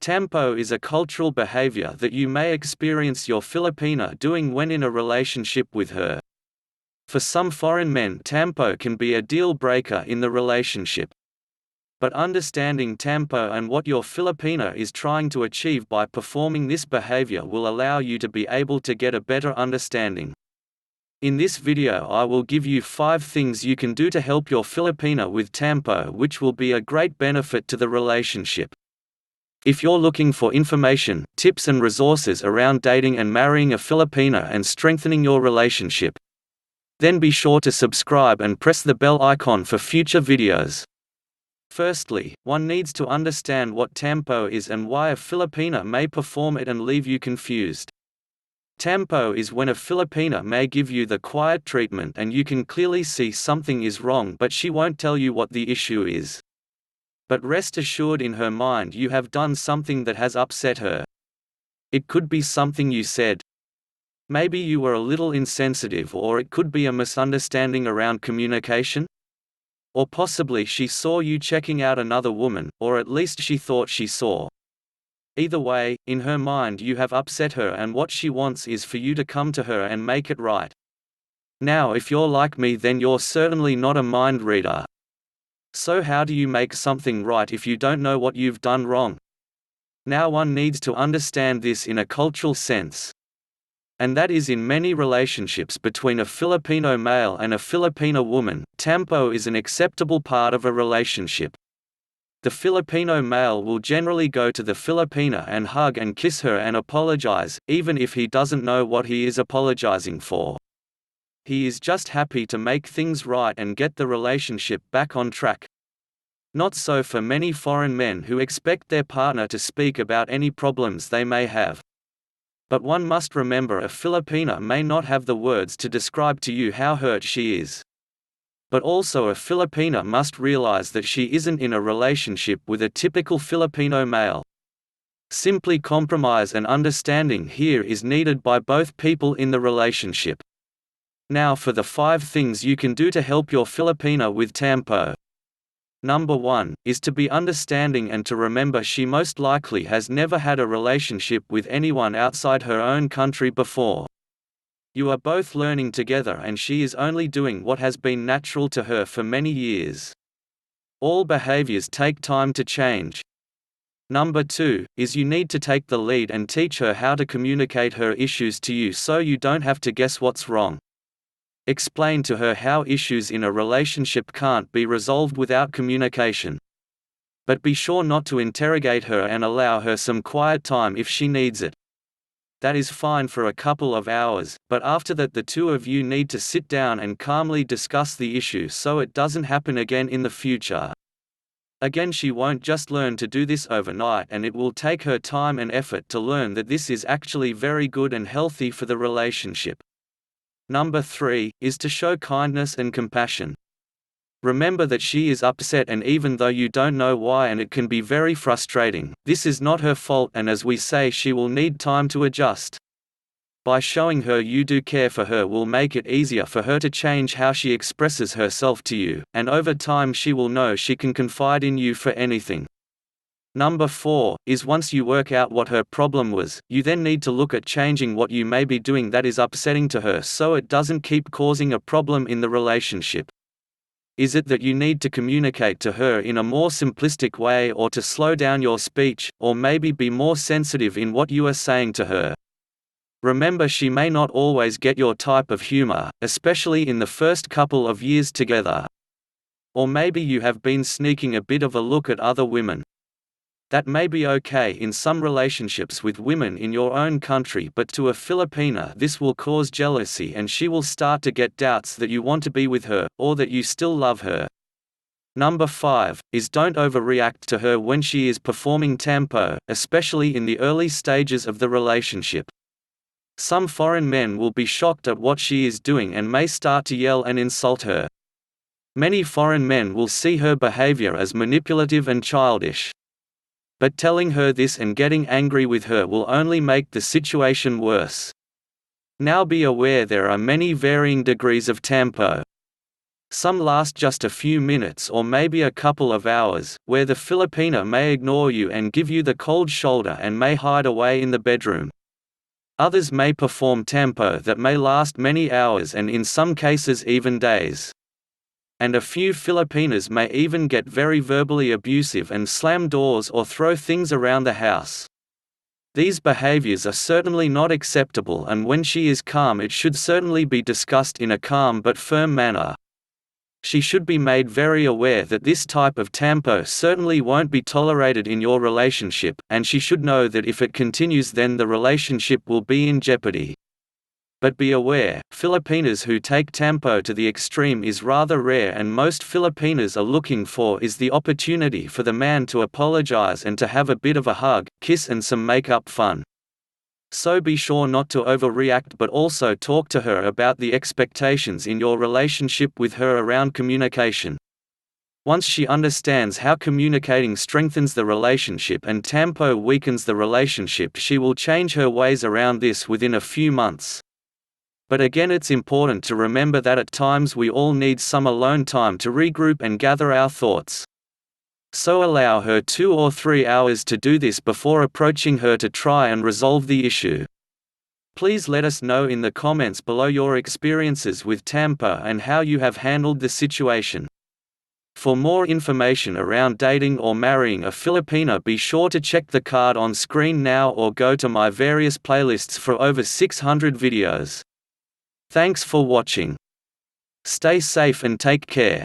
Tampo is a cultural behavior that you may experience your Filipina doing when in a relationship with her. For some foreign men, tampo can be a deal breaker in the relationship. But understanding tampo and what your Filipina is trying to achieve by performing this behavior will allow you to be able to get a better understanding. In this video I will give you 5 things you can do to help your Filipina with tampo, which will be a great benefit to the relationship. If you're looking for information, tips and resources around dating and marrying a Filipina and strengthening your relationship, then be sure to subscribe and press the bell icon for future videos. Firstly, one needs to understand what tampo is and why a Filipina may perform it and leave you confused. Tampo is when a Filipina may give you the quiet treatment and you can clearly see something is wrong, but she won't tell you what the issue is. But rest assured, in her mind you have done something that has upset her. It could be something you said. Maybe you were a little insensitive, or it could be a misunderstanding around communication. Or possibly she saw you checking out another woman, or at least she thought she saw. Either way, in her mind you have upset her, and what she wants is for you to come to her and make it right. Now if you're like me, then you're certainly not a mind reader. So how do you make something right if you don't know what you've done wrong? Now one needs to understand this in a cultural sense. And that is, in many relationships between a Filipino male and a Filipina woman, tampo is an acceptable part of a relationship. The Filipino male will generally go to the Filipina and hug and kiss her and apologize, even if he doesn't know what he is apologizing for. He is just happy to make things right and get the relationship back on track. Not so for many foreign men, who expect their partner to speak about any problems they may have. But one must remember, a Filipina may not have the words to describe to you how hurt she is. But also a Filipina must realize that she isn't in a relationship with a typical Filipino male. Simply compromise and understanding here is needed by both people in the relationship. Now for the 5 things you can do to help your Filipina with tampo. Number 1 is to be understanding and to remember she most likely has never had a relationship with anyone outside her own country before. You are both learning together and she is only doing what has been natural to her for many years. All behaviors take time to change. Number 2 is you need to take the lead and teach her how to communicate her issues to you so you don't have to guess what's wrong. Explain to her how issues in a relationship can't be resolved without communication. But be sure not to interrogate her and allow her some quiet time if she needs it. That is fine for a couple of hours, but after that the two of you need to sit down and calmly discuss the issue so it doesn't happen again in the future. Again, she won't just learn to do this overnight, and it will take her time and effort to learn that this is actually very good and healthy for the relationship. Number 3 is to show kindness and compassion. Remember that she is upset, and even though you don't know why and it can be very frustrating, this is not her fault, and as we say, she will need time to adjust. By showing her you do care for her will make it easier for her to change how she expresses herself to you, and over time she will know she can confide in you for anything. Number 4 is once you work out what her problem was, you then need to look at changing what you may be doing that is upsetting to her so it doesn't keep causing a problem in the relationship. Is it that you need to communicate to her in a more simplistic way, or to slow down your speech, or maybe be more sensitive in what you are saying to her? Remember, she may not always get your type of humor, especially in the first couple of years together. Or maybe you have been sneaking a bit of a look at other women. That may be okay in some relationships with women in your own country, but to a Filipina this will cause jealousy, and she will start to get doubts that you want to be with her, or that you still love her. Number 5 is don't overreact to her when she is performing tampo, especially in the early stages of the relationship. Some foreign men will be shocked at what she is doing and may start to yell and insult her. Many foreign men will see her behavior as manipulative and childish. But telling her this and getting angry with her will only make the situation worse. Now be aware there are many varying degrees of tampo. Some last just a few minutes or maybe a couple of hours, where the Filipina may ignore you and give you the cold shoulder and may hide away in the bedroom. Others may perform tampo that may last many hours and in some cases even days. And a few Filipinas may even get very verbally abusive and slam doors or throw things around the house. These behaviors are certainly not acceptable, and when she is calm it should certainly be discussed in a calm but firm manner. She should be made very aware that this type of tampo certainly won't be tolerated in your relationship, and she should know that if it continues then the relationship will be in jeopardy. But be aware, Filipinas who take tampo to the extreme is rather rare, and most Filipinas are looking for is the opportunity for the man to apologize and to have a bit of a hug, kiss and some make-up fun. So be sure not to overreact, but also talk to her about the expectations in your relationship with her around communication. Once she understands how communicating strengthens the relationship and tampo weakens the relationship, she will change her ways around this within a few months. But again, it's important to remember that at times we all need some alone time to regroup and gather our thoughts. So allow her 2 or 3 hours to do this before approaching her to try and resolve the issue. Please let us know in the comments below your experiences with tampo and how you have handled the situation. For more information around dating or marrying a Filipina, be sure to check the card on screen now or go to my various playlists for over 600 videos. Thanks for watching. Stay safe and take care.